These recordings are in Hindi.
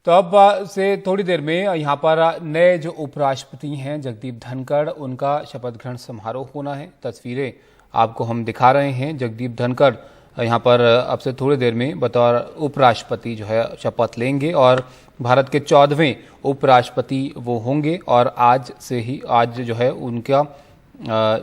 तो अब से थोड़ी देर में यहाँ पर नए जो उपराष्ट्रपति हैं जगदीप धनखड़, उनका शपथ ग्रहण समारोह होना है। तस्वीरें आपको हम दिखा रहे हैं। जगदीप धनखड़ यहाँ पर अब से थोड़ी देर में बतौर उपराष्ट्रपति जो है शपथ लेंगे और भारत के 14वें उपराष्ट्रपति वो होंगे और आज जो है उनका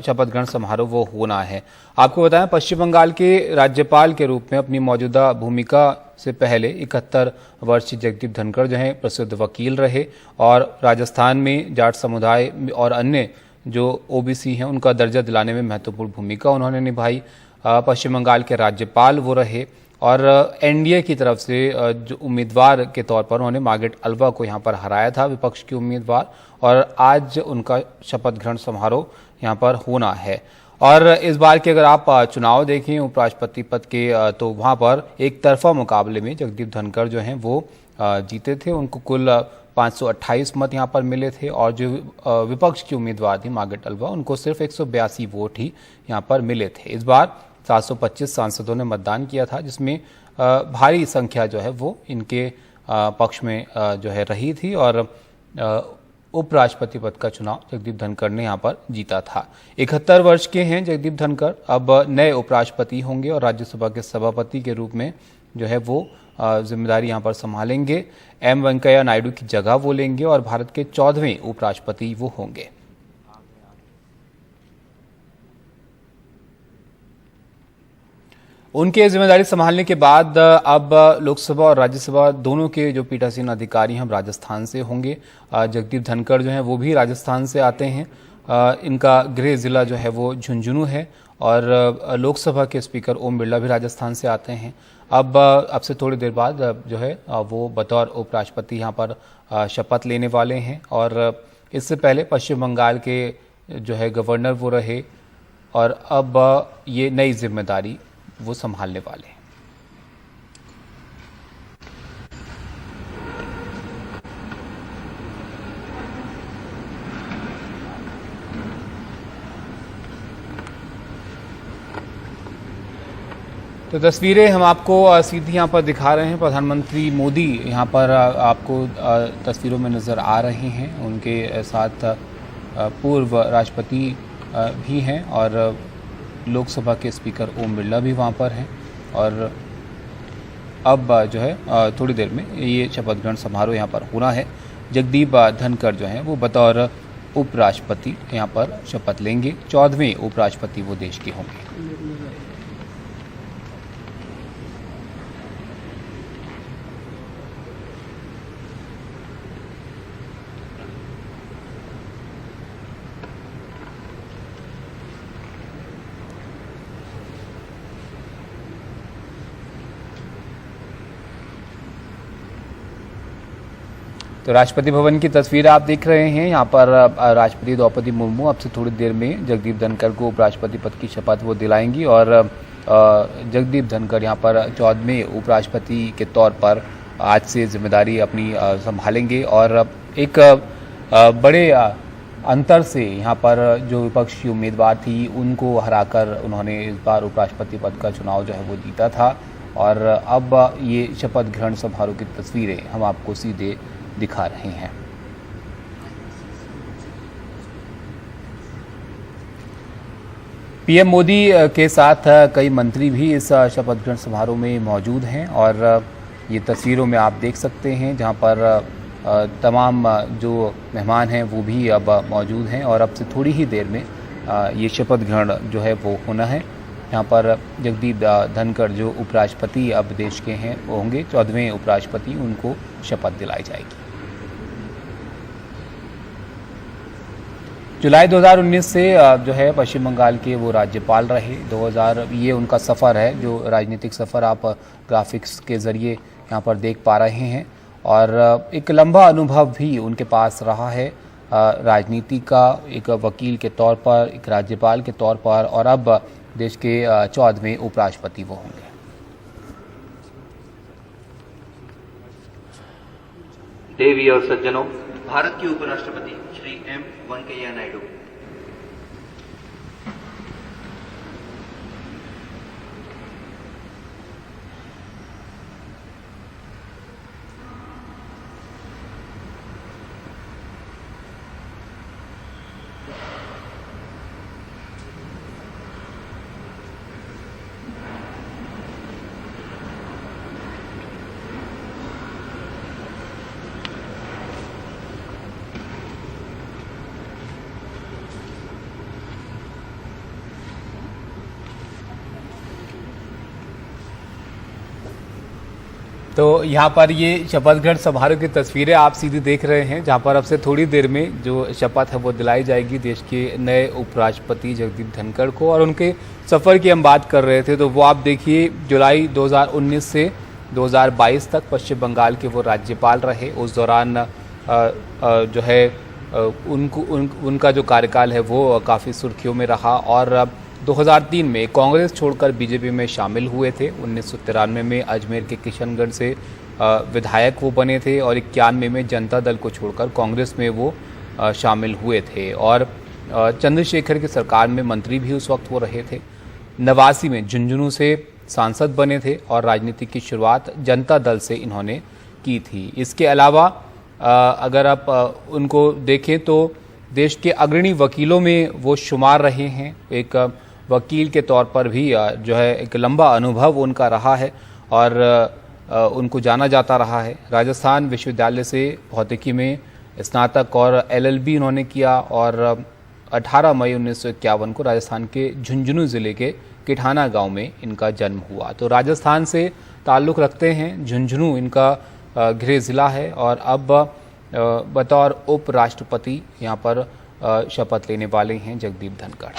शपथ ग्रहण समारोह वो होना है। आपको बताएं, पश्चिम बंगाल के राज्यपाल के रूप में अपनी मौजूदा भूमिका से पहले 71 वर्षीय जगदीप धनखड़ जो हैं प्रसिद्ध वकील रहे और राजस्थान में जाट समुदाय और अन्य जो ओबीसी हैं उनका दर्जा दिलाने में महत्वपूर्ण भूमिका उन्होंने निभाई। पश्चिम बंगाल के राज्यपाल वो रहे और एनडीए की तरफ से जो उम्मीदवार के तौर पर उन्होंने मार्गरेट अल्वा को यहाँ पर हराया था, विपक्ष के उम्मीदवार, और आज उनका शपथ ग्रहण समारोह यहाँ पर होना है। और इस बार के अगर आप चुनाव देखें उपराष्ट्रपति पद के, तो वहाँ पर एक तरफा मुकाबले में जगदीप धनखड़ जो हैं वो जीते थे। उनको कुल 528 मत यहाँ पर मिले थे और जो विपक्ष की उम्मीदवार थी मार्गरेट अल्वा, उनको सिर्फ 182 वोट ही यहाँ पर मिले थे। इस बार 725 सांसदों ने मतदान किया था, जिसमें भारी संख्या जो है वो इनके पक्ष में जो है रही थी और उपराष्ट्रपति पद का चुनाव जगदीप धनखड़ ने यहाँ पर जीता था। 71 वर्ष के हैं जगदीप धनखड़, अब नए उपराष्ट्रपति होंगे और राज्यसभा के सभापति के रूप में जो है वो जिम्मेदारी यहाँ पर संभालेंगे। एम वेंकैया नायडू की जगह वो लेंगे और भारत के 14वें उपराष्ट्रपति वो होंगे। उनके जिम्मेदारी संभालने के बाद अब लोकसभा और राज्यसभा दोनों के जो पीठासीन अधिकारी हैं राजस्थान से होंगे। जगदीप धनखड़ जो हैं वो भी राजस्थान से आते हैं। इनका गृह जिला जो है वो झुंझुनू है और लोकसभा के स्पीकर ओम बिरला भी राजस्थान से आते हैं। अब से थोड़ी देर बाद जो है वो बतौर उपराष्ट्रपति यहाँ पर शपथ लेने वाले हैं और इससे पहले पश्चिम बंगाल के जो है गवर्नर वो रहे और अब ये नई जिम्मेदारी वो संभालने वाले हैं। तो तस्वीरें हम आपको सीधी यहाँ पर दिखा रहे हैं। प्रधानमंत्री मोदी यहाँ पर आपको तस्वीरों में नज़र आ रहे हैं। उनके साथ पूर्व राष्ट्रपति भी हैं और लोकसभा के स्पीकर ओम बिरला भी वहाँ पर हैं और अब जो है थोड़ी देर में ये शपथ ग्रहण समारोह यहाँ पर होना है। जगदीप धनखड़ जो हैं वो बतौर उपराष्ट्रपति यहाँ पर शपथ लेंगे। 14वें उपराष्ट्रपति वो देश के होंगे। तो राष्ट्रपति भवन की तस्वीर आप देख रहे हैं। यहाँ पर राष्ट्रपति द्रौपदी मुर्मू अब से थोड़ी देर में जगदीप धनखड़ को उपराष्ट्रपति पद की शपथ वो दिलाएंगी और जगदीप धनखड़ यहाँ पर 14वें उपराष्ट्रपति के तौर पर आज से जिम्मेदारी अपनी संभालेंगे और एक बड़े अंतर से यहाँ पर जो विपक्ष की उम्मीदवार थी उनको हराकर उन्होंने इस बार उपराष्ट्रपति पद का चुनाव जो है वो जीता था और अब ये शपथ ग्रहण समारोह की तस्वीरें हम आपको सीधे दिखा रहे हैं। पीएम मोदी के साथ कई मंत्री भी इस शपथ ग्रहण समारोह में मौजूद हैं और ये तस्वीरों में आप देख सकते हैं जहां पर तमाम जो मेहमान हैं वो भी अब मौजूद हैं और अब से थोड़ी ही देर में ये शपथ ग्रहण जो है वो होना है। यहाँ पर जगदीप धनखड़ जो उपराष्ट्रपति अब देश के हैं वो होंगे। 14वें उपराष्ट्रपति उनको शपथ दिलाई जाएगी। जुलाई 2019 से जो है पश्चिम बंगाल के वो राज्यपाल रहे। 2000 ये उनका सफ़र है, जो राजनीतिक सफ़र आप ग्राफिक्स के ज़रिए यहाँ पर देख पा रहे हैं और एक लंबा अनुभव भी उनके पास रहा है राजनीति का, एक वकील के तौर पर, एक राज्यपाल के तौर पर और अब देश के 14वें उपराष्ट्रपति वो होंगे। देवी और सज्जनों, भारत के उपराष्ट्रपति श्री एम वेंकैया नायडू। तो यहाँ पर ये शपथ ग्रहण समारोह की तस्वीरें आप सीधी देख रहे हैं, जहाँ पर अब से थोड़ी देर में जो शपथ है वो दिलाई जाएगी देश के नए उपराष्ट्रपति जगदीप धनखड़ को। और उनके सफ़र की हम बात कर रहे थे, तो वो आप देखिए जुलाई 2019 से 2022 तक पश्चिम बंगाल के वो राज्यपाल रहे। उस दौरान जो है उनका जो कार्यकाल है वो काफ़ी सुर्खियों में रहा और 2003 में कांग्रेस छोड़कर बीजेपी में शामिल हुए थे। 1993 में अजमेर के किशनगढ़ से विधायक वो बने थे और 91 में जनता दल को छोड़कर कांग्रेस में वो शामिल हुए थे और चंद्रशेखर की सरकार में मंत्री भी उस वक्त वो रहे थे। 89 में झुंझुनू से सांसद बने थे और राजनीति की शुरुआत जनता दल से इन्होंने की थी। इसके अलावा अगर आप उनको देखें तो देश के अग्रणी वकीलों में वो शुमार रहे हैं। एक वकील के तौर पर भी जो है एक लंबा अनुभव उनका रहा है और उनको जाना जाता रहा है। राजस्थान विश्वविद्यालय से भौतिकी में स्नातक और LLB उन्होंने किया और 18 मई 1951 को राजस्थान के झुंझुनू ज़िले के किठाना गांव में इनका जन्म हुआ। तो राजस्थान से ताल्लुक़ रखते हैं, झुंझुनू इनका गृह ज़िला है और अब बतौर उपराष्ट्रपति यहाँ पर शपथ लेने वाले हैं जगदीप धनखड़।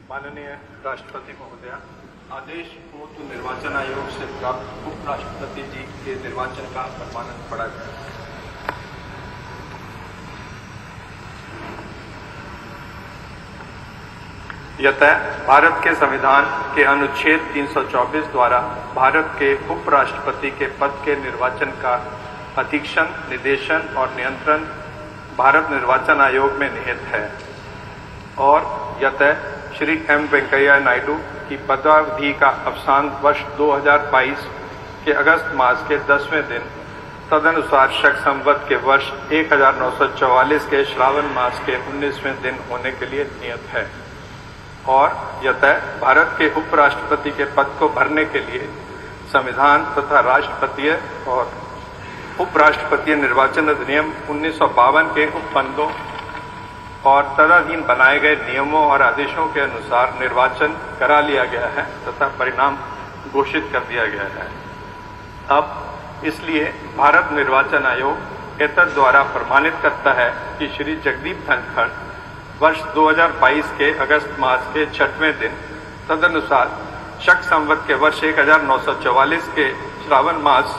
माननीय राष्ट्रपति महोदया, आदेश पूर्व निर्वाचन आयोग से प्राप्त उपराष्ट्रपति जी के निर्वाचन का प्रमाणन पढ़ा जाए। यतः भारत के संविधान के अनुच्छेद 324 द्वारा भारत के उपराष्ट्रपति के पद के निर्वाचन का अधीक्षण, निर्देशन और नियंत्रण भारत निर्वाचन आयोग में निहित है और यतः श्री M वेंकैया नायडू की पदावधि का अवसान वर्ष 2022 के अगस्त मास के 10वें दिन तदनुसार शक संवत के वर्ष 1944 के श्रावण मास के 19वें दिन होने के लिए नियत है और यतः भारत के उपराष्ट्रपति के पद को भरने के लिए संविधान तथा राष्ट्रपतीय और उपराष्ट्रपतीय निर्वाचन अधिनियम 1952 के उपबंधों और तदाधीन बनाए गए नियमों और आदेशों के अनुसार निर्वाचन करा लिया गया है तथा परिणाम घोषित कर दिया गया है। अब इसलिए भारत निर्वाचन आयोग एतद द्वारा प्रमाणित करता है कि श्री जगदीप धनखड़ वर्ष 2022 के अगस्त मास के 6वें दिन तदनुसार शक संवत के वर्ष 1944 के श्रावण मास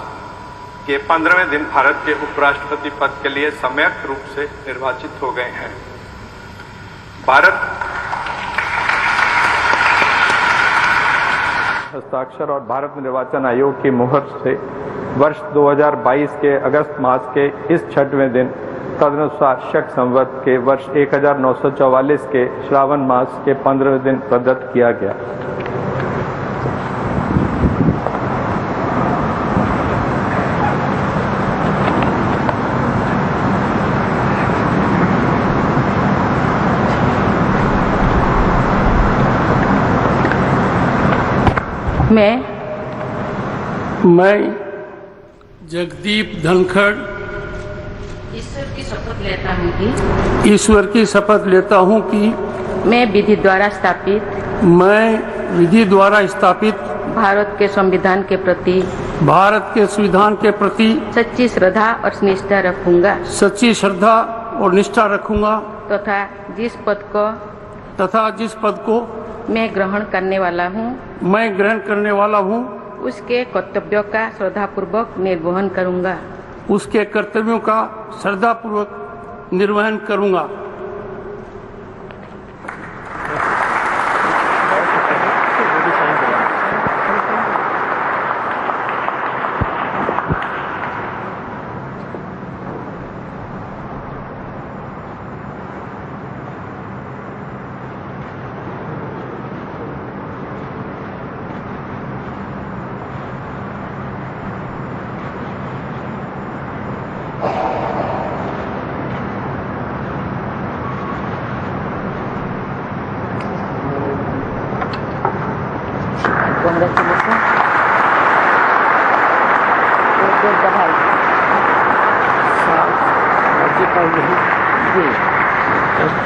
के 15वें दिन भारत के उपराष्ट्रपति पद के लिए सम्यक रूप से निर्वाचित हो गए हैं। भारत हस्ताक्षर और भारत निर्वाचन आयोग की मुहर से वर्ष 2022 के अगस्त मास के इस 6वें दिन तदनुसार शक संवत के वर्ष 1944 के श्रावण मास के 15वें दिन प्रदत्त किया गया। मैं जगदीप धनखड़ ईश्वर की शपथ लेता हूँ कि मैं विधि द्वारा स्थापित भारत के संविधान के प्रति सच्ची श्रद्धा और निष्ठा रखूंगा तथा जिस पद को मैं ग्रहण करने वाला हूँ उसके कर्तव्यों का श्रद्धापूर्वक निर्वहन करूंगा।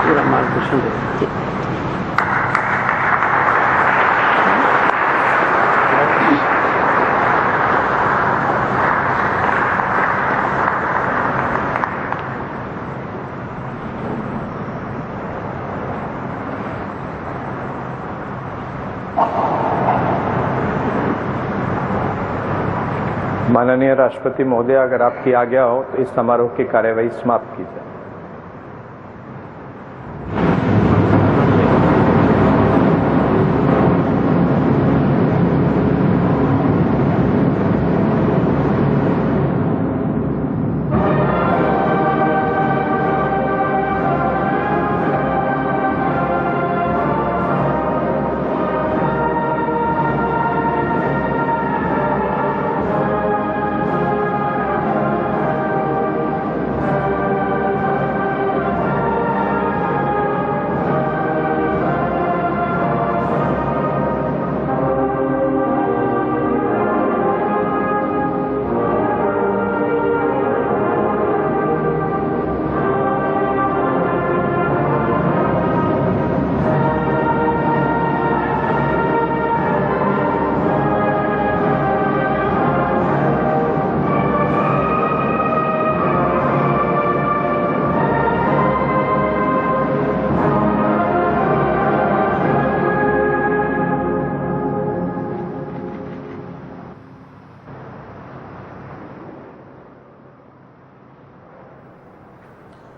पूरा मार्गदर्शन देते माननीय राष्ट्रपति महोदय, अगर आपकी आज्ञा हो तो इस समारोह की कार्यवाही समाप्त की जाए।